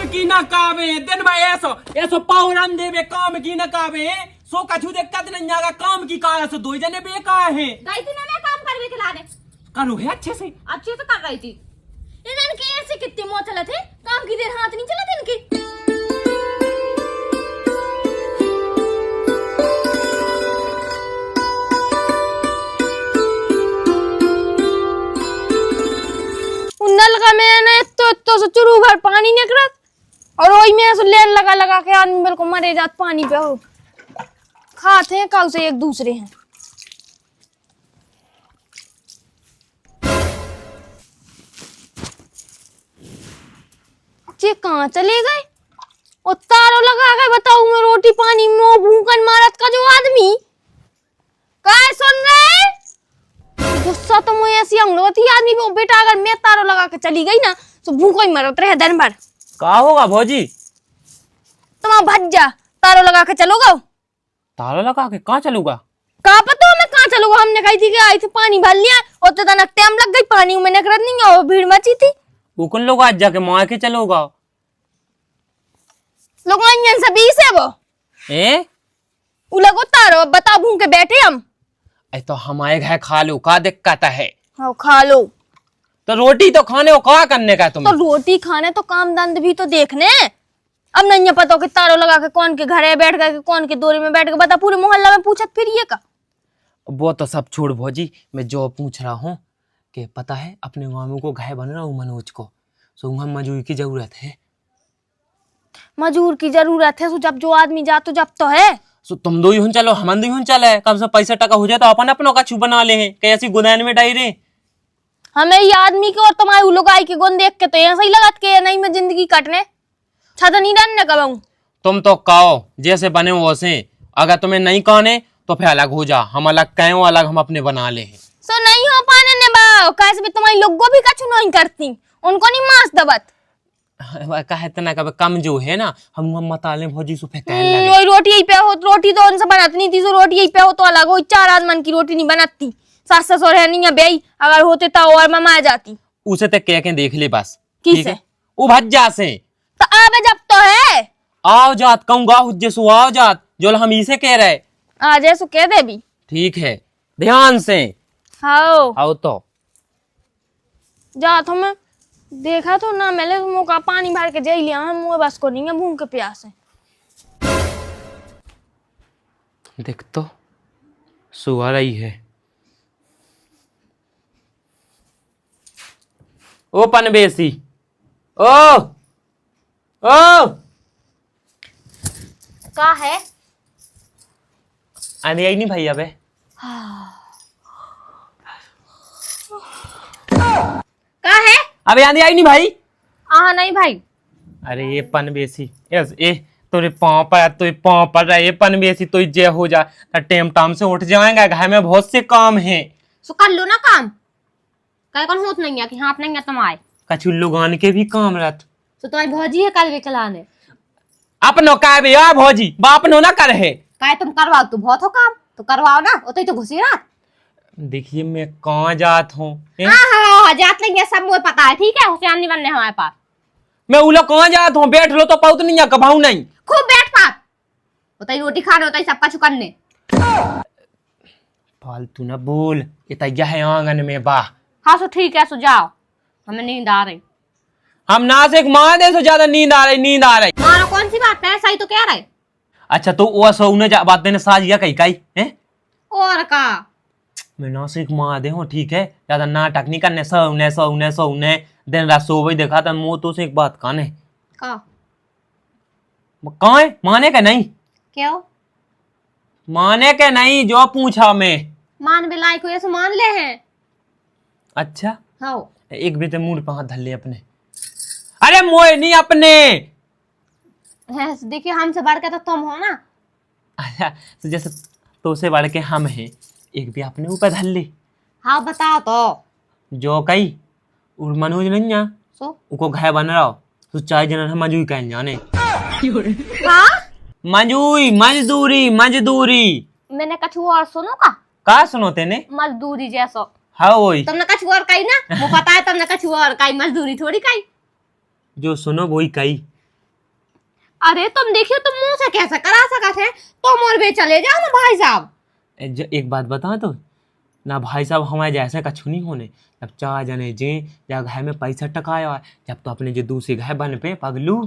काम की न कावे दिन में ऐसो ऐसो पावरम देवे काम की न कावे सो कछु दिक्कत नहीं आगा काम की काया सो दो जने बेका है गई थी ना मैं काम करने के लाने करो है अच्छे से कर रही थी इनके ऐसे कितने मुंह चले थे काम की देर हाथ नहीं चले थे इनकी नल का मैंने तो चुरू भर पानी निकला और वही में ऐसे लेन लगा लगा के आदमी बिल्कुल मरे जात पानी पे हो खाते हैं कल से एक दूसरे हैं ये कहाँ चले गए और तारों लगा के बताऊं मैं रोटी पानी में भूखन मारत का जो आदमी काय सुन रहे गुस्सा तो मुझे ऐसी अंगड़ोती आदमी पे बेटा अगर मैं तारों लगा के चली गई ना तो भूखो ही मरत रहे दिन भर का होगा भौजी तुम भज जा तारों लगा के चलोगा ताला लगा के कहाँ चलूगा कहाँ पता मैं कहाँ चलूंगा हमने कही थी कि आई थी पानी भर लिया और तो तनक टाइम लग गई पानी में निकलत नहीं और भीड़ मची थी वो कौन लोग आज जाके मार के चलोगा लोग इंजन से 20 है वो लगो तारो बता भूख के बैठे हम तो हमारे घर खा लो का दिक्कत है हाँ खा लो तो रोटी तो खाने को क्या करने का तुम तो रोटी खाने तो काम दंद भी तो देखने अब नहीं पता कि तारों लगा के कौन के घर बैठ गए कौन के दोरी में बैठ के बता पूरे मोहल्ला में पूछत फिर ये का वो तो सब छोड़ भौजी मैं जो पूछ रहा हूँ कि पता है अपने मामू को घर बन रहा हूँ मनोज को सो हम मजदूर की जरूरत है मजदूर की जरूरत है सो जब जो आदमी जा तो जब तो है सो तुम दो ही चलो हम दो ही चले कम से पैसा टका हो जाए तो अपन अपनों का छू बना ले हैं कैसी गुदान में डाई रे हमें ये आदमी के और तुम्हारी लोग आई के गुण देख के तो ऐसा ही लगत के नहीं मैं जिंदगी काटने छाता नहीं डालने कब तुम तो कहो जैसे बने वैसे अगर तुम्हें नहीं कहने तो फिर अलग हो जा हम अलग कहें अलग हम अपने बना ले हैं सो नहीं हो पाने ने बाओ कैसे भी तुम्हारी लोगों भी कछु नहीं करती उनको नहीं मांस दबत कहते ना कभी कम जो है ना हम मताले भौजी सु फेंक वही रोटी यही पे हो रोटी तो उनसे बनत नहीं थी सो रोटी यही पे हो तो अलग हो चार आदमी की रोटी नहीं बनती सास ससुर है नहीं बेई अगर होते तो और ममा आ जाती उसे तो कह के देख ले बस किसे वो भज्जा से तो आवे जब तो है आओ जात कहूँगा जैसु आओ जात जो हम इसे कह रहे आ जैसु कह दे भी ठीक है ध्यान से हाँ आओ तो जा तो मैं देखा तो ना मैंने मौका पानी भर के जा लिया हम मुँह बस को नहीं है भूख के प्यास है देख तो सुहा रही है ओ पनबेसी ओ का है आने आई नहीं भाई अबे का है अबे आने आई नहीं भाई नहीं भाई अरे ये पनबेसी ए तोरे पाँव पर रहा ये पनबेसी तो जय हो जा टेम टाम से उठ जाएगा घर में बहुत से काम है सो कर लो ना काम कहीं कौन होत नहीं है कि हाँ नहीं है तुम आए कछु लोगान के भी काम रहत तो तुम्हारी भौजी है कल वे चलाने अपनो का बे आ भौजी बाप नो ना कर है काय तुम करवाओ तो बहुत हो काम तो करवाओ ना उतई तो घुसी रात देखिए मैं कहाँ जात हूँ हाँ जात नहीं है सब मुझे पता है ठीक है होशियार नहीं बनने हमारे पास मैं उलो कहाँ जात हूँ बैठ लो तो पाउत नहीं कभाऊ नहीं खूब बैठ पात उतई रोटी खाने उतई सब कुछ करने फालतू ना बोल इतना है आंगन में बा हाँ सो ठीक है सो जाओ हमें नींद आ रही हम ना से मार दे सो ज्यादा नींद आ रही मारो कौन सी बात है सही तो कह रहे अच्छा तो वो सौने बात देने साज या कहीं कहीं है और का मैं ना से मार दे हूँ ठीक है ज्यादा नाटक नहीं करने सौने दिन रात सो वही देखा था मुँह तो से एक बात काने का कहाँ है माने का नहीं क्यों माने के नहीं जो पूछा मैं मान बिलाई को ऐसे मान ले हैं अच्छा हाँ एक बेटे मुंह पे हाथ धर ले अपने अरे मोए नहीं अपने देखिए हमसे बढ़ के तो तुम हो ना अच्छा तो जैसे तो से बढ़ के हम हैं एक भी अपने ऊपर धर ले हाँ बताओ तो जो कही और मनोज नहीं है सो उको घर बन रहा हो तो चाय जन मजूरी कह जाने हाँ मजदूरी मैंने कछु और सुनो का सुनो तेने मजदूरी जैसो हाँ वही तुमने कछु और कही ना वो पता है तुमने कछु और कही मजदूरी थोड़ी कही जो सुनो वही कही अरे तुम देखियो तुम मुंह से कैसे करा सकत है, तुम और वे चले जाओ ना भाई साहब। एक बात बता तो ना भाई साहब, हमारे जैसे कछु नहीं होने। जब 4 जने जे या घर में पैसा टकाया है, जब तो अपने जो दूसरे घर बन पे पगलू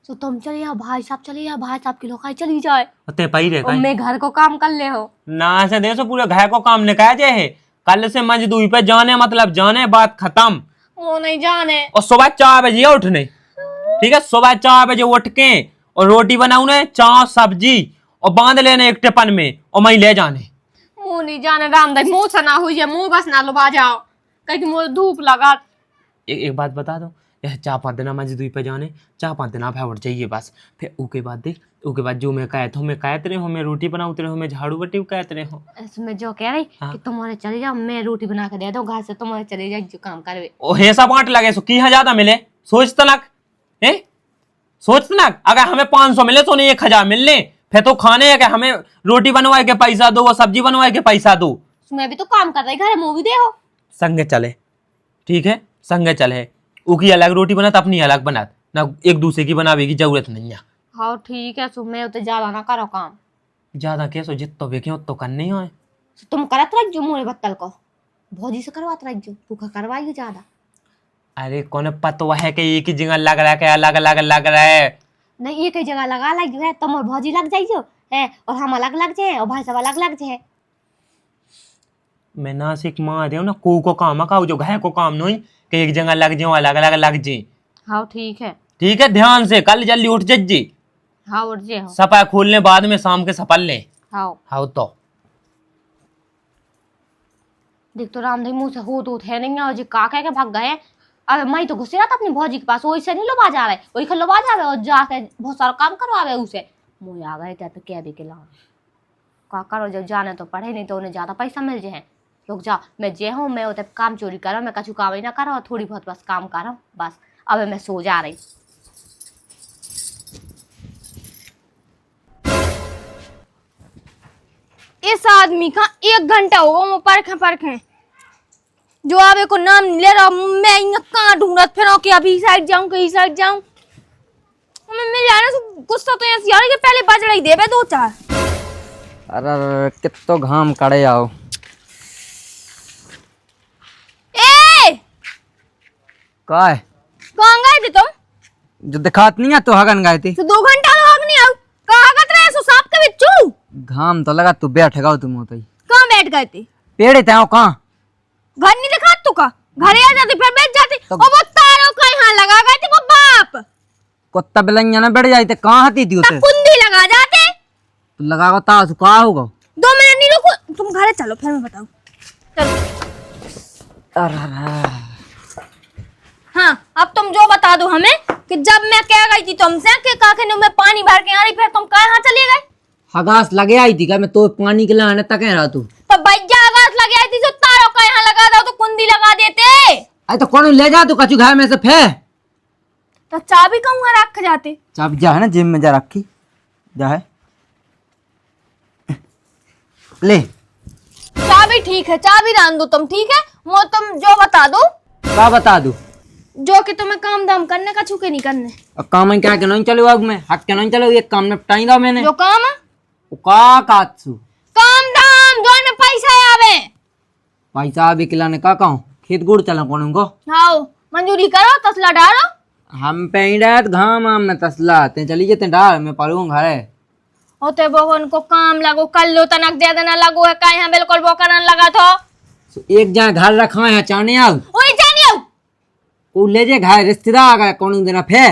तो तुम चले जाओ, भाई साहब चले जाओ, भाई साहब की लोकाई चली जाए, ते पई रे और मैं घर को काम कर ले हो ना से दे सो पूरे घर को काम निकाय जे है। कल से मजदूरी पे जाने, मतलब जाने, बात खत्म। वो नहीं जाने। और सुबह 4 बजे उठने, ठीक है, सुबह 4 बजे उठ के और रोटी बनाऊ ने, चाव सब्जी और बांध लेने एक टिपन में और मैं ले जाने। मुंह नहीं जाने रामदास, मुंह से ना हुई है, मुंह बस ना लुबा जाओ, कहीं मुझे धूप लगा। एक बात बता दो, यह 4-5 दिन मजदूरी पे जाने, 4-5 दिन आप उठ जाइए बस। फिर उसके बाद देख, उसके बाद जो मैं कहते हो मैं कहते रहे हो, मैं रोटी बनाऊँ तेरे हो, मैं झाड़ू बटी कहते रहे हो। इसमें जो कह रही हाँ। कि तुम्हारे चले जाओ, मैं रोटी बना के दे दो घर से, तुम्हारे चले जाओ जो काम करवे। ओ हे सब बांट लगे सो की ज्यादा मिले, सोच तलक है, सोच तलक अगर हमें 500 मिले तो नहीं 1000 मिलने, फिर तो खाने है कि हमें रोटी बनवाए के पैसा दो और सब्जी बनवाए के पैसा दो। मैं भी तो काम कर रही घर, मुंह भी दे हो। संगे चले, ठीक है, संगे चले, उकी अलग रोटी बनात अपनी अलग बनात ना, एक दूसरे की बनावे की जरूरत नहीं है। हाँ ठीक है, सो मैं उते ज्यादा ना करो काम, ज्यादा कैसो जितो बेके उतो करने हो। तुम करत रख जो मोरे बत्तल को, भौजी से करवात रख जो, भूखा करवाइयो ज्यादा। अरे कौन पतो है कि एक ही जगह लग रहा है कि अलग अलग लग रहा है। नहीं एक ही जगह लगा लग जो है, तुम और भौजी लग जाइयो है, और हम अलग लग जाए और भाई सब अलग लग जाए। मैं ना सिक मार दे ना को काम का जो घर को काम नहीं कि एक जगह लग जाओ अलग अलग लग जाए। हाँ ठीक है। ठीक है, ध्यान से कल जल्दी उठ जी। हाँ उठ जे हो। सफा खोलने बाद में शाम के सफल ले। हाँ हाँ तो देख तो रामदेव मुंह से हो है नहीं है, और जी का कह के भाग गए। अरे मैं तो घुसे रहा था अपनी भौजी के पास, वही से नहीं लोबा जा रहे, वही खा लोबा जा रहे और जाके बहुत सारा काम करवावे उसे। मुझे आ गए क्या तो क्या भी के ला का करो, जब जाने तो पढ़े, नहीं तो उन्हें ज्यादा पैसा मिल जाए। लोग जा, मैं जे हूँ मैं उते काम चोरी करो, मैं कछु काम ही ना करो, थोड़ी बहुत बस काम करो बस। अब मैं सो जा रही। इस आदमी का 1 घंटा होगा वो परखे जो आवे को नाम नहीं ले रहा। मैं यहाँ कहाँ ढूंढत फिर कि अभी साइड जाऊं कहीं साइड जाऊं। मैं मिल जाना तो गुस्सा तो ऐसी आ रही कि पहले बज रही देवे 2-4। अरे कितो घाम कड़े आओ। ए का है? कहाँ गए थे तुम? जो दिखात नहीं है तो हगन गए थी। तो 2 घंटा लोग नहीं आओ, कहाँ गए रहे सो सांप के बिच्छू? घाम तो लगा तू बैठेगा तुम होता ही। कहाँ बैठ गए थे? पेड़ थे कहाँ? घर नहीं दिखा तू का, घरे आ जाती फिर बैठ जाती। तो- और वो तारों का यहाँ लगा गए थे वो बाप, कुत्ता बिलंगा ना बैठ जाते कहाँ हती थी उसे? कुंडी लगा जाते। तो लगा तासु का होगा? 2 मिनट नहीं रुको, तुम घरे चलो फिर मैं बताऊं। चलो। अरे हाँ अब तुम जो बता दो हमें कि जब मैं कह गई थी तुमसे कि काके में पानी भर के आ रही, फिर तुम कहाँ चले गए? हगास लगे आई थी क्या? मैं तो पानी के लाने तक कह रहा तू। तो भैया आवाज लगे आई थी जो तारों का यहाँ लगा दो तो कुंडी लगा देते। अरे तो कौन ले जा तू कचू घर में से फे? तो चाबी कहूँगा रख जाते। चाबी जा है ना जिम में जा रखी जा है ले। चाबी ठीक है, चाबी डाल दो तुम, ठीक है वो तुम जो बता दो, का बता दू? जो कि तुम्हें काम दाम करने का छुके नहीं करने। अब काम में क्या नहीं चलो अब मैं हक के नहीं चलो, ये काम निपटाई दो मैंने। जो काम है वो का कातसू काम दाम जो में पैसा आवे। पैसा अभी खिलाने का कहूँ खेत गुड़ चला कौन को? हाँ मंजूरी करो, तसला डालो। हम पे ही रहत घाम आम में तसला ते चली जेते डाल मैं पड़ूँ घरे होते बोहन को काम लगो कर लो, तनक दे देना लगो है का यहाँ बिल्कुल वो करन लगा था। तो एक जहाँ घर रखा है चाने आओ ओए जानियो वो ले जे घर रिश्तेदार आ गए कौन देना फे।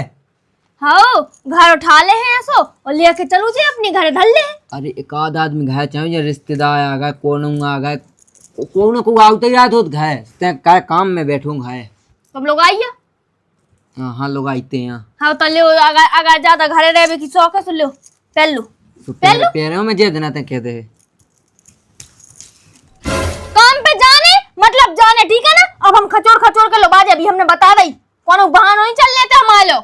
हाँ घर उठा ले हैं ऐसो और लेके चलो जे अपने घर धल ले। अरे एक आध आदमी घर चाहिए रिश्तेदार आ गए कौन आ गए कौन को आउते ही रात होत घर ते का काम में बैठूं घर। तुम लोग आइए। हाँ लोग आते हैं। हाँ तो ले अगर अगर ज्यादा घरे रहे की शौक है तो लो पहन लो। तो पैरों में जे देना ते कहते हैं काम पे जाने मतलब जाने, ठीक है ना। अब हम खचोर खचोर के लो बाजे, अभी हमने बता दी कौन बहाना नहीं चल लेते हमारे लो।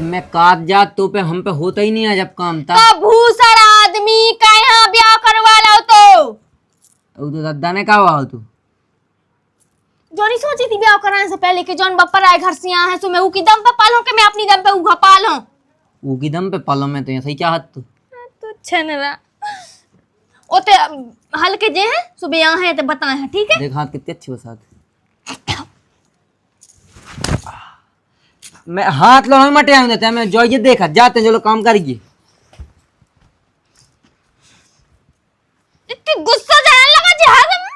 मैं काट जात तो पे हम पे होता ही नहीं है जब काम था। तो भूसड़ आदमी का यहाँ ब्याह करवा लो तो दादा ने कहा हुआ तू जो नहीं सोची थी ब्याह कराने से पहले कि जौन बप्पर आए घर से यहाँ है सो मैं ऊ की दम पे पालूं कि मैं अपनी दम पे ऊ पालूं। वो की दम पे पालो में तो सही चाहत तू तो छनरा ओते हल्के जे हैं सुबह यहाँ है तो बताए हैं ठीक है। देख हाथ कितनी अच्छी बसात। मैं हाथ लो हम मटे देते हैं मैं जो ये देखा जाते हैं, चलो काम करिए। इतनी गुस्सा जाने लगा जहाज में।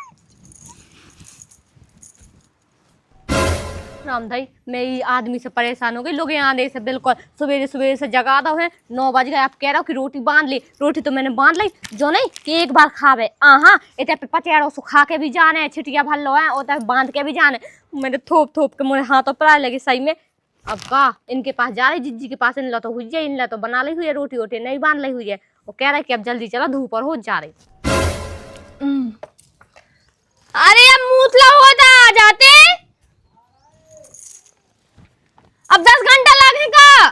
राम भाई मैं ये आदमी से परेशान हो गई। लोग यहाँ दे से बिल्कुल सवेरे सवेरे से जगा दो है 9 बज गए। आप कह रहे हो कि रोटी बांध ली, रोटी तो मैंने बांध ली जो नहीं कि एक बार खावे। हाँ इतने पे पचेड़ो सुखा के भी जाने छिटिया भर लो है और बांध के भी जाने। मैंने थोप थोप के मुझे हाथों पर आए लगी सही में। अब का इनके पास जा रही जिज्जी के पास, इन ला तो हुई है, इन ला तो बना ली हुई है रोटी वोटी नहीं बांध ली हुई है। वो कह रहा है कि अब जल्दी चला धूप और हो जा रही। अरे अब मूतला हो जाते अब 10 घंटा लगेगा।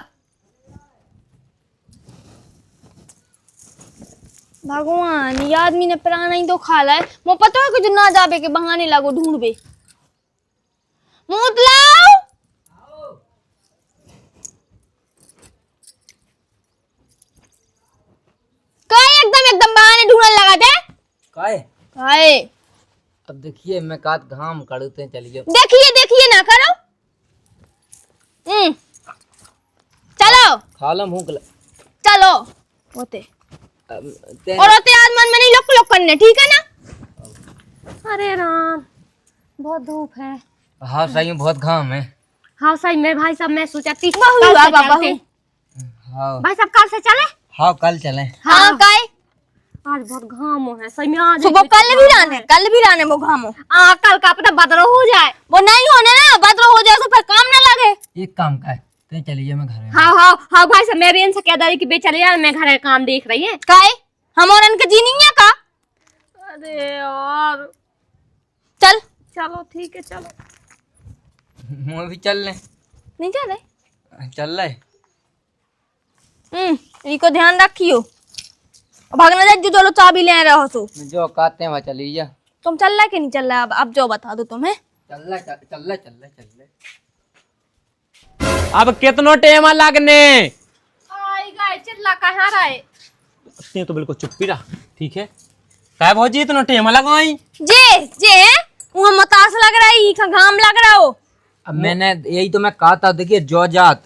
भगवान ये आदमी ने प्राण ही तो खा ला है। मुझे पता है कि जो ना जाबे के बहाने लागो ढूंढबे। मूतलाओ एकदम बहाने ढूंढने लगा थे काहे काहे। अब देखिए मैं काट घाम कड़ते हैं, चलिए देखिए ना करो। चलो खा लो भूख चलो होते और होते आज मन में नहीं लोक करने ठीक है ना। अरे राम बहुत धूप है। हाँ सही में बहुत घाम है। हाँ सही में भाई साहब मैं सोचा थी भाई हाँ साहब कल से चले। हाँ कल चलें। हाँ काय आज बहुत घाम है सही में। आज सुबह कल भी राने वो घाम कल का पता बदलो हो जाए। वो नहीं होने ना बदलो हो जाए तो फिर काम ना लगे। एक काम का है तो चलिए मैं घर में। हाँ भाई साहब मैं भी इनसे कह रही कि बेचले यार मैं घर का काम देख रही है काय हम और इनके जी नहीं है का। अरे यार चलो ठीक है चलो मुँह भी चल लें। नहीं चल रहे चल रहे इनको ध्यान रखियो भागना जाए जो चलो चाबी ले रहे हो तो जो कहते हैं वह चलिए। तुम चल रहा कि नहीं चल रहा अब जो बता दो तुम्हें। चल रहा अब कितनो टेम लगने चिल्ला कहाँ रहे तो बिल्कुल चुप्पी रहा ठीक है। काय भौजी इतना टेम लगाई जे वहाँ मतास लग रहा है का घाम लग रहा हो। अब मैंने यही तो मैं कहा था देखिए जो जात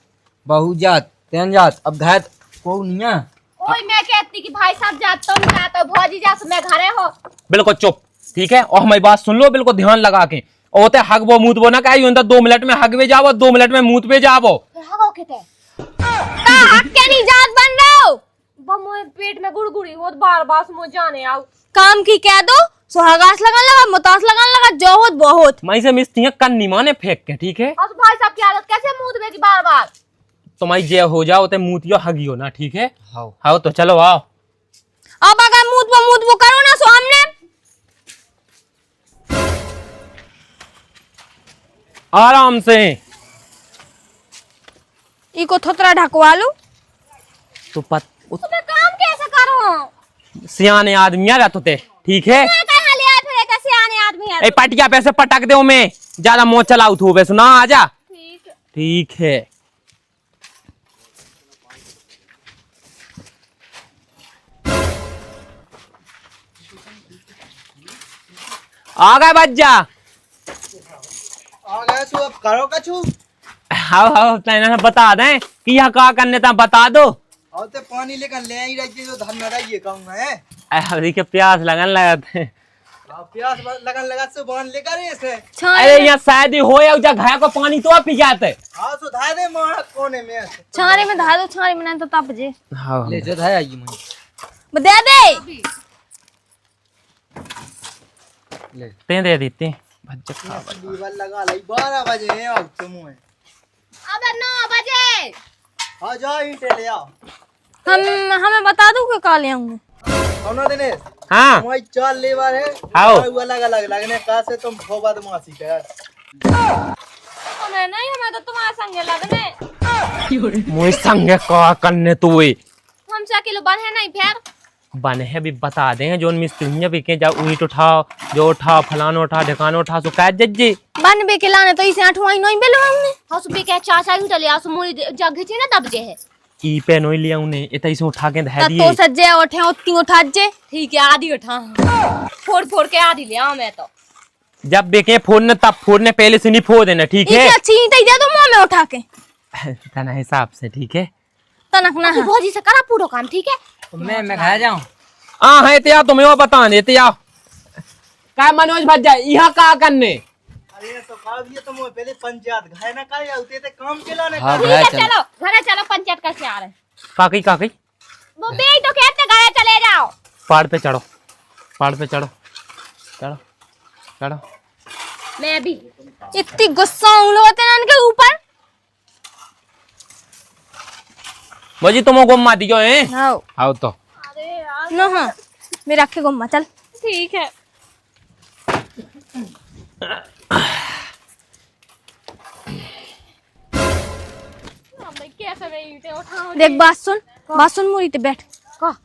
बहु जात तेन जात अब घर को नहीं है। ओए मैं कहती कि भाई साहब जात तुम जात हो भौजी जात मैं घरे हो। बिल्कुल चुप ठीक है। और हमारी बात सुन लो बिल्कुल ध्यान लगा के। ओते हग वो मूत वो ना कही 2 मिनट में हग पे जावो 2 मिनट में मूत पे जावो। हगो के हक के नहीं जात बन रहे हो। बमोए पेट में गुड़गुड़ी हो बार मुझे जाने आओ काम की कह दो सुहागास लगन लगा मतास लगन लगा जो होत बहुत मैं से मिस्ती कन्नी माने फेंक के ठीक है। और भाई साहब की हालत कैसे मूत में की बार तुम्हारी जे हो जाओ ते मूतियो हगियो ना ठीक है। हाँ तो चलो आओ। अब अगर मूत वो करो ना सामने आराम से इको थोतरा ढकवा लो तो तुम्हें काम कैसे करो सियाने आदमी आ तो ठीक है। आदमी है ए पटिया पैसे पटक दे मैं ज्यादा मोह चलाऊ थू वैसे ना आजा ठीक है। आ गए बच्चा आ गया सो अब करो कछु। हाँ बता दें कि यह क्या करने ता बता दो। और ते पानी लेकर ले आई रही जो धन न रही कहूंगा है। अरे के प्यास लगन लगा थे। प्यास लगन लगा से बांध लेकर ऐसे। अरे यहाँ शायद ही हो या घाया को पानी तो पी जाते। हाँ सुधा दे मार कोने में छाने में धा दो छाने में नहीं तो तप जे हाँ ले जो था आई मैं दे दे ते दे देते भज्जे खा दीवार लगा लाई 12 बजे हैं अब तुम है। अबे 9 बजे हाँ जाओ ईंटे ले आओ। हमें बता दो कि काले आऊंगे कौन दिनेश। हाँ तुम्हारी 4 लेबर है आओ अलग अलग लगने का से तुम खो बदमाशी कर। हमें नहीं हमें तो तुम्हारे संगे लगने मुझे संगे का करने तू हम 4 किलो बने नहीं फिर बने है भी बता दे जो मिस्त्री भी के जा ईंट उठाओ जो उठाओ फलानो उठा ढकानो उठा सो कह जज्जी बन बे के लाने तो इसे 8वां नहीं बेलो हमने हसबे के चाचा ही चले आसु मोई जग छी ना दब जे है ई पे नोई लिया उन्हें इतना इसे उठा के धै तो दिए सज्जे उठे उतनी उठा जे। ठीक है आधी उठा फोड़ फोड़ के आधी ले आओ मैं तो। जब बेके फोड़ने तब फोड़ने पहले से नहीं फोड़ देना ठीक है। अच्छी ईंट दे दो मुंह में उठा के तना हिसाब से ठीक है। तनक ना तू भौजी से करा पूरा काम ठीक है। तो मैं खा जाऊं। हाँ है ते तुम्हें वो बता देते आओ का मनोज भज जाए यहाँ का करने। अरे तो का ये तो मोए पहले पंचायत घाय ना काय आउते ते काम के लाने हाँ, का। ठीक है चलो घरे चलो पंचायत करके आ रहे। काकी वो बे तो कहते घरे चले जाओ। पहाड़ पे चढ़ो चढ़ो। मैं भी इतनी गुस्सा उन लोग होते हैं इनके ऊपर। भौजी तुम गुम माती क्यों है। आओ आओ तो ना हाँ मेरा रखे गुम्मा चल। ठीक है। कैसे मैं ईंटें उठाऊं। देख बात सुन मुरी ते बैठ का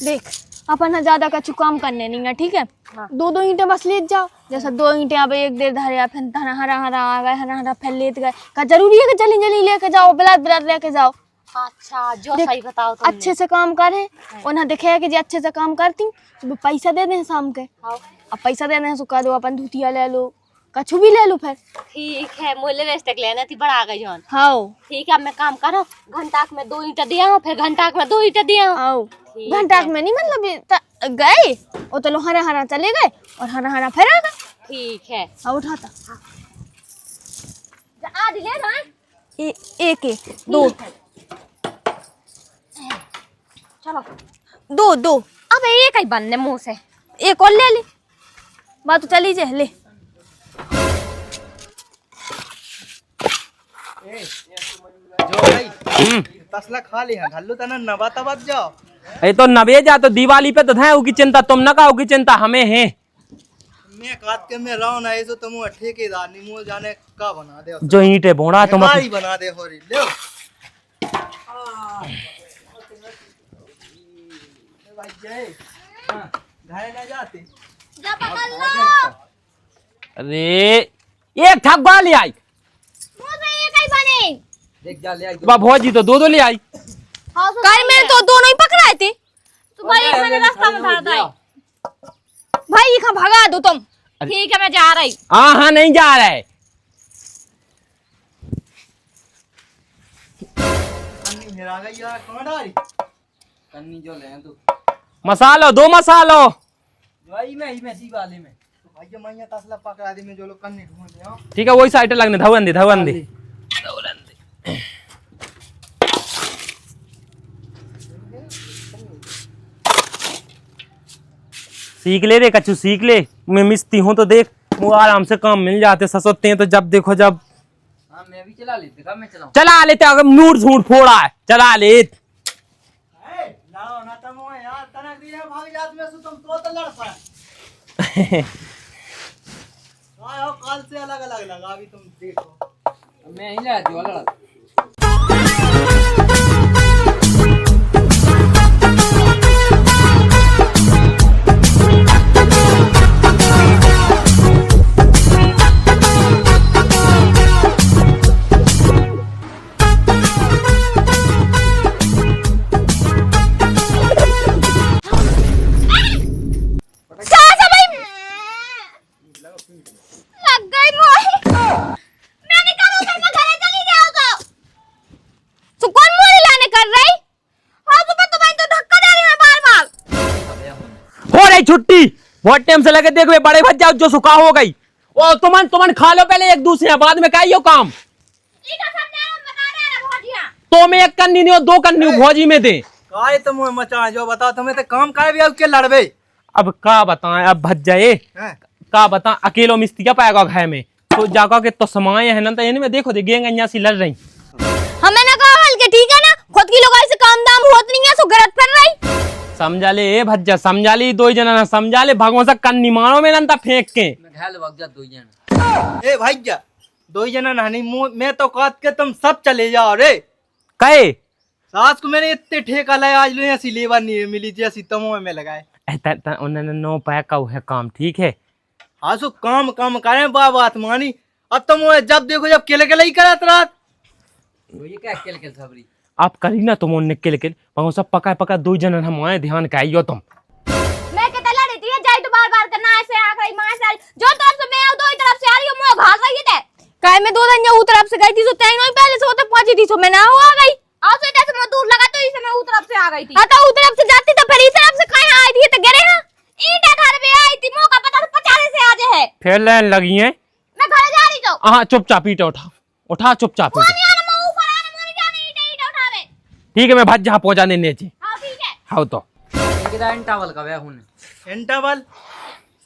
देख अपन ना ज्यादा कछु काम करने नहीं है ठीक है। दो दो ईंटें बस ले जाओ जैसा 2 ईंटें अब एक देर धरे फिर हरा आ गए हरा फिर लेत गए का जरूरी है कि जल्दी लेके जाओ बिलात लेके जाओ। अच्छा जो सही बताओ तुमने। अच्छे से काम करे उन्हें दिखे कि जी अच्छे से काम करती तो पैसा दे दें शाम के। अब पैसा दे दें सुखा दो अपन धुतिया ले लो कछु भी ले लो फिर। ठीक है मूल्य वेस्ट तक लेना थी बड़ा आ गई जॉन। हाँ ठीक है अब मैं काम करो घंटा में 2 ईंटें दिया हूँ फिर घंटा में 2 ईंटें दिया हूँ। आओ ठीक घंटा में नहीं मतलब गए वो तो लोग हरा चले गए और हरा फिर आ गए। ठीक है अब उठाता आधी ले दो। एक दो चलो दो अब एक ही बनने मुंह से। एक और ले बात तो चली जे ले। जो भाई तसला खा ले घल्लो तना नवा तबत जाओ। ये तो नवे जा तो दिवाली पे तो है की चिंता तुम ना का की चिंता हमें है। मैं काट के मैं राव ना ऐसो तुम ठेकेदार निमो जाने का बना दे जो ईंटे बोड़ा तुम भिखारी बना दे होरी ले भाई जय घाय ना जाते। अरे एक ठगवा ले आई देख जा ले आई बा भौजी तो दो ले आई। कर में तो दोनों ही पकड़ाए थे। तो भाई मैंने रास्ता में धार दा। भाई ये कहाँ भगा दो तुम। ठीक है मैं जा रही। हाँ नहीं जा रहा है। अन्नी मेरा गई यार कहां डाली कन्नी जो ले तू मसालो 2 मसालो जो आई में ही में सी वाले में तो भाई मैया तसला पकड़ा दे मैं जो लोग कन्नी ढूंढ ले आओ। ठीक है वही साइड लगने धवन दे सीख ले रे कच्चू सीख ले। मैं मिस्ती हूँ तो देख वो आराम से काम मिल जाते ससोते हैं तो जब देखो जब। हां मैं भी चला लेते का मैं चलाऊं। चला लेते अगर नूर झूठ फोड़ा है चला ले। लाओ ना तुम यार तनक दिया भाग जात में सु तुम तो लड़ पाए। आओ कल से अलग लगा अभी तुम देखो। मैं ही ला जो लड़ा लग गई मोही। मैंने कहा था मैं घरे चली जाऊंगा। तो कौन मोरी लाने कर रही? हाँ तो मैं तुम्हें तो धक्का दे रही हूँ बार-बार। हो रही छुट्टी बहुत टाइम से लगे देखो बड़े भज जाओ जो सुखा हो गई। ओ तुमन खा लो पहले एक दूसरे बाद में काइयो काम। इधर समझा बता रहे हैं भौजिया। तो मैं एक कन्नी नहीं और 2 कन्नी भौजी में दे। काय तुम मचा जो बताओ तुम्हें तो काम काय भी के लड़बे। अब का बताएं अब भज जाए हैं का बता अकेलो मिस्ती क्या पाएगा घर में तो जाकर के तो समाये है ना तो इनमें देखो दे गेंग सी लड़ रही। हमें ना कहा हल्के ठीक है ना खुद की लोग ऐसे काम दाम होत नहीं है सो गलत कर रही। समझा ले ए भज्जा समझा ली 2 जना ना समझा ले भगवान से कन्नी मारो में ना फेंक के। मैं घायल वग जा 2 जन ए भाई जा 2 जना नानी मैं तो काट के तुम सब चले जाओ रे। कहे सास को मैंने इतने ठेका लाया आज लो ऐसी लेबर नहीं मिली जैसी तमो में लगाए। उन्होंने 9 पैक का है काम ठीक है। हाँ सो काम काम करें बात मानी अब तुम जब देखो जब केले केले ही करत रात। तो ये क्या केल केल सबरी आप करी ना तुम उन निकल के वहाँ सब पका पका दो जन हम आए ध्यान के आइयो तुम। मैं कहता लड़ी थी जाई तो बार-बार करना ऐसे आ गई मां से जो तरफ से मैं आऊ दो ही तरफ से आ रही हूं मुंह घास रही है काय मैं दो दिन उस तरफ से गई थी तो तैन नहीं पहले से वो तो पहुंची थी सो मैं ना हो आ गई आज से जैसे मैं दूर लगा तो इसे मैं उस तरफ से आ गई थी हां तो उस तरफ से जाती तो फिर इस तरफ से कहां आई थी तो गिरे ना ईंटा घर में आई थी मुंह का पता तो पचारे से आ जाए है फिर लाइन लगी है। मैं घर जा रही तो हाँ चुपचाप ईटा उठा उठा चुपचाप ईटा। पानी आना मैं ऊपर आने मोरी जाने ईंटा उठावे ठीक है मैं भज जहाँ पहुँचाने नीचे। हां ठीक है हाँ तो किदा इंटरवल का वे हुन इंटरवल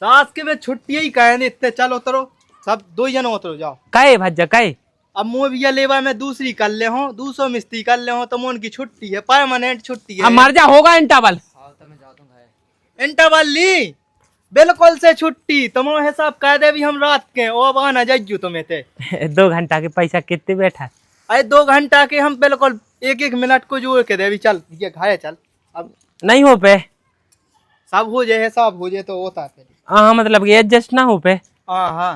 सास के में छुट्टी ही कहे नहीं इतने चल उतरो सब दो ही जन उतरो जाओ। कहे भज्जा कहे अब मुँह भैया लेवा में दूसरी कर ले हो 200 मिस्त्री कर ले हो तो मोन की छुट्टी है परमानेंट छुट्टी अब है। मर जा होगा इंटरवल। आओ तो मैं जाता हूं घाय इंटरवल ली बिल्कुल से छुट्टी तुम्हारा हिसाब कह दे भी हम रात के ओ बहाना जाइयो तुम्हें थे 2 घंटा के पैसा कितने बैठा। अरे 2 घंटा के हम बिल्कुल 1-1 मिनट को जोड़ के दे भी चल ये घाय चल अब नहीं हो पे सब हो जाए हिसाब हो जाए तो होता है। हाँ मतलब कि एडजस्ट ना हो पे। हाँ हाँ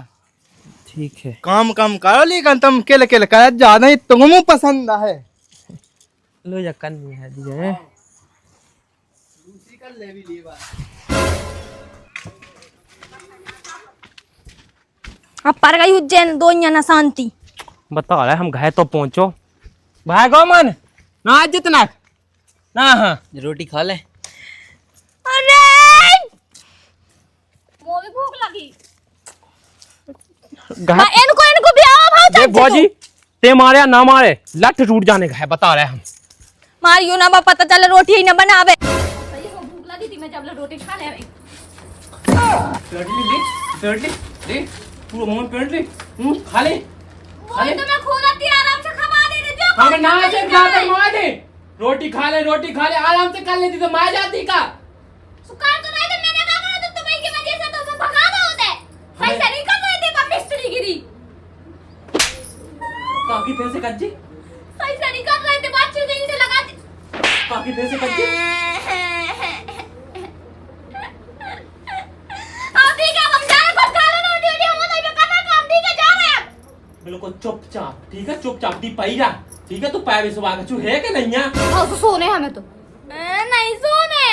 ठीक है काम कम करो लेकिन तुम किल किल कर ज्यादा ही तुम्हें पसंद है। लो जा कन में है दिए दूसरी कर ले भी लेवा अब पर गई उज्जैन दो ना शांति बता रहे हम घर तो पहुंचो भाई गो मन ना आज जितना ना। हाँ रोटी खा ले अरे मोह भी भूख लगी घर इनको भी आओ भाव देख भौजी ते मारे या ना मारे लठ टूट जाने का है बता रहे हम। मारियो ना बा पता चले रोटी ही ना बनावे सही को भूख लगी थी मैं जब रोटी खा ले रही ले पूरा मुंह पेट ले खा ले वो तो मैं खुद आती आराम से खा दे रही जो हम ना से खाते मार दे रोटी खा ले आराम से कर लेती तो मार जाती का। सुकार तो नहीं तो मैंने कहा करो तो तुम्हें की वजह से तो भगा दो होते सही से नहीं कर रहे थे पर मिस्त्री गिरी काकी पैसे कच्ची सही से नहीं कर रहे थे बात चीज नहीं लगा दी काकी पैसे कच्ची अब ठीक है हम जा रहे बस खा लो रोटी हम नहीं पे करना काम ठीक है जा रहे हैं बिल्कुल चुपचाप ठीक है चुपचाप दी पाई जा ठीक है तू पैर सुबह का चू है कि नहीं है। हाँ तो सोने हमें तो नहीं सोने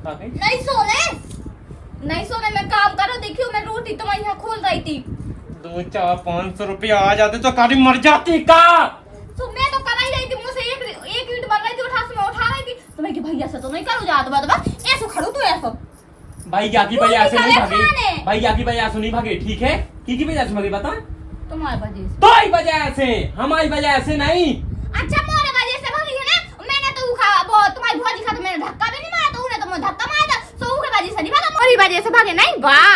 नहीं सोने नहीं सोने मैं काम करो देखियो मैं रोटी तुम्हारे यहाँ खोल रही थी 200-500 रुपया आ जाते तो कारी मर जाती का। तो मैं तो कर ही रही थी मुझसे एक ईंट बन रही थी उठा से मैं उठा रही थी तो मैं कि भैया से तो नहीं करूँ जा बस ऐसे खड़ू तू ऐसा भाई क्या की वजह से नहीं भागे खाने। भाई क्या की वजह से नहीं भागे ठीक है की वजह से भागे बता तुम्हारी वजह से तो वजह से हमारी वजह से नहीं। अच्छा मोरे वजह से भागी है ना मैंने तो वो तुम्हारी भौजी खा तो मैंने धक्का भी नहीं मारा तो उन्हें तो मैं धक्का मारा था सो उसके वजह से नहीं भागा मोरी वजह से भागे नहीं वाह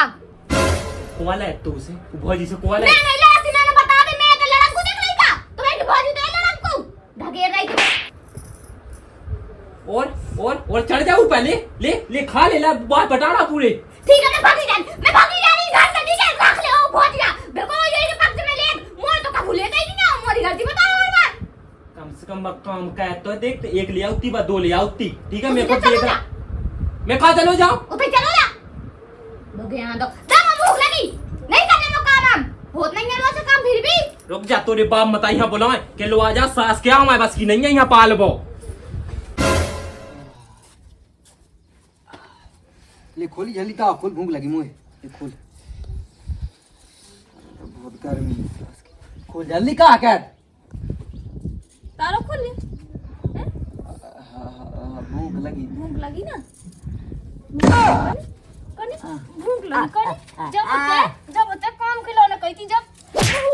कौन है तू से भौजी से कौन है मैं नहीं लड़ती मैंने बता दे मैं तो लड़क को देख रही था तुम्हारी भौजी तो लड़क को ढगे रही थी और चढ़ जाऊ पहले ले खा ले ला बात बटाड़ा पूरे ठीक है मैं भागी जा रही घर से ठीक है रख ले ओ भौजिया बिल्कुल यही पक्ष में ले मोर तो कबूल लेता ही नहीं ना मोरी गलती बता और बार कम से कम काम का तो देख एक ले आउती बा 2 ले आउती ठीक है तो मेरे को चलो देख जा। मैं कहा चलो जाओ उधर चलो ना लोग यहाँ दो दम भूख लगी नहीं करने में काम हम होत नहीं है रोज काम फिर भी रुक जा तोरे बाप मत यहाँ बुलाए के लो आजा सास क्या हमारे बस की नहीं है यहाँ पालबो ले खोली जल्दी तो खोल भूख लगी मुझे ये खोल बहुत गर्मी खोल जल्दी कहा कर तारो खोल ले भूख भूख लगी ना भूख लगी कने जब बच्चा काम खिलौना कहती जब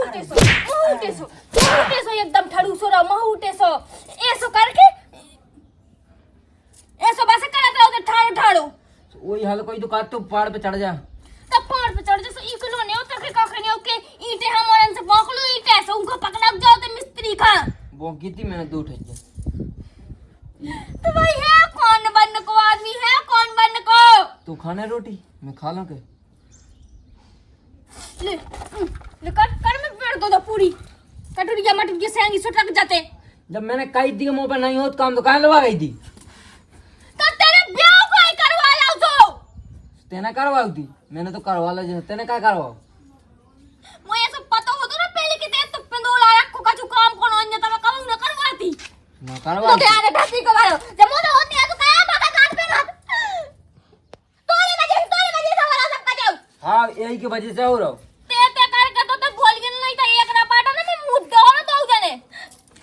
उठे सो एकदम ठड़ू सो रहा उठे सो ऐसो करके ऐसो बस करत रहो तो ठाड़ो ठाड़ो वही हाल कोई दुकान तो पहाड़ पे चढ़ जा तब पहाड़ पे चढ़ जैसे ई खिलौने उतर के का खने ओके ईंटे हमरन से पकड़ो ईंटे से उनको पकड़ा जाओ तो मिस्त्री खा वो कितनी मैंने 2 उठाई तो भाई है कौन बन को आदमी है कौन बन को तू खाने रोटी मैं खा लूं के ले कर मैं पेड़ दो पूरी कटोरिया मटुरिया सेंगी सुटक जाते जब मैंने कही थी कि मुंह पर नहीं हो तो काम तो कहाँ लगा गई थी तो तेरे ब्याह को ही करवाया तो तेने करवाई थी मैंने तो करवा ला तेने क्या करवाओ मुझे सब पता हो तो ना पहले कि तेरे तुप्पे दो लाया को का करवा तो क्या है धरती को मारो जब मुझे होती है तो क्या बाका काट पे ना तोरे वजह से हो रहा सब का जाओ हाँ यही की वजह से हो रहा ते करके तो बोल के नहीं था एक ना पाटा ना मैं मुंह दो ना दो जने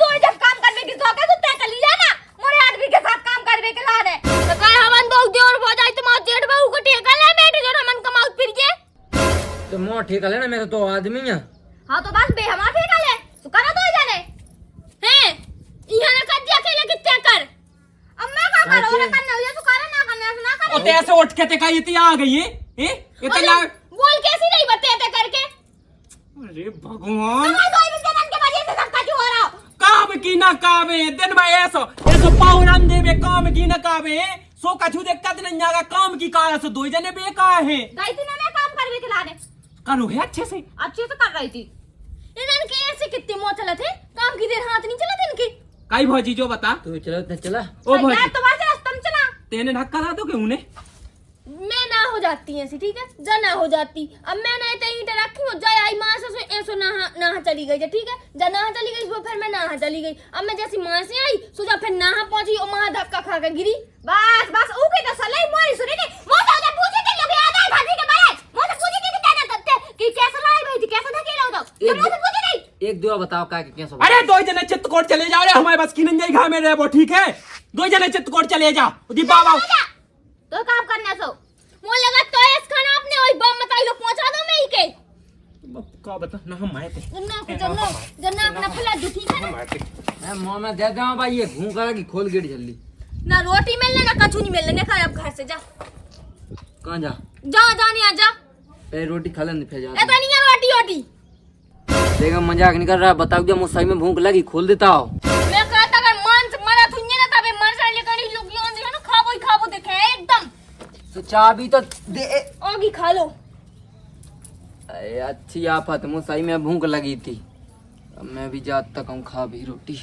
तो जब काम करने की शौक है तो तय कर लिया ना मोरे आदमी के साथ काम करने के लाने तो काय हमन बहु देवर हो जाए तो मार जेठ बहु को ठेका ले बैठ जो हमन कमाऊ फिर के तो मोह ठेका लेना मैं तो आदमी है हां तो बस बे हमार ठेका ले तो करा दो जने हैं इहां ना कर दिया अकेले कित्ते कर अब मैं का करो ना करना हो तो करा ना करना ना ओ करे ते ऐसे उठ के ते का इतनी आ गई है इतना बोल कैसी नहीं बते करके अरे भगवान मैं दो जन के वजह से सब कुछ हो रहा काम की ना कावे दिन में ऐसो ऐसो पाउरान देवे काम की ना कावे सो कछु देख कद नहीं आगा काम की काया से दो जने बेकार है गई थी ना मैं काम करने के लाने करो है अच्छे से कर रही थी इनन के ऐसे कितने मो चला थे काम की देर हाथ नहीं चला थे इनके काई भौजी जो बता तू चलो तो चला ओ भौजी तुम्हारे रास्ते में चला तेने धक्का था तो क्यों ने मैं ना हो जाती ऐसी ठीक है जा ना हो जाती अब मैं नहीं तो ईंट रखी हो जाए आई माँ से ऐसो नहा चली गई ठीक है जा नहा चली गई वो फिर मैं नहा चली गई अब मैं जैसी माँ से आई सो जा फिर नहा पहुंची और माँ धक्का खा कर गिरी बस बस ऊके तो सलाई मोरी सुनी ने मोटा उधर पूछे के लोग याद आए भाजी के बारे मोटा पूछे के क्या करते कि कैसे लाई भाई थी कैसे धकेला उधर तो मोटा पूछे नहीं एक दो बताओ क्या कैसे अरे दो जने चित्तकोट चले जाओ रे हमारे बस की नहीं घा में रहे वो ठीक है दो जने चित्तकोट चले जाओ दी बाबा तो काम करना सो मुझे लगा तो इस खाना आपने वही बम मताई लो पहुंचा दो मैं ही के का बता ना हम आए थे जन्ना अपना फैला दो ठीक है ना मैं मुंह में दे दूं भाई ये घूम करा की खोल गेट जल्दी ना रोटी मिलने ना कछु नहीं मिलने खा अब घर से जा कहाँ जा जा नहीं आ जा पहले रोटी खा लेने फिर जा ऐसा नहीं है रोटी रोटी देखा मजाक नहीं कर रहा बताओ जब मुझे सही में भूख लगी खोल देता हो मैं कहता अगर मन से मरा थुन्ने ना तबे मर से लेकर ही लोग यहाँ देखो ना खाबो देखे एकदम तो चाबी तो दे आगे खा लो अरे अच्छी आफत मुझे सही में भूख लगी थी अब मैं भी जाता हूँ खा भी रोटी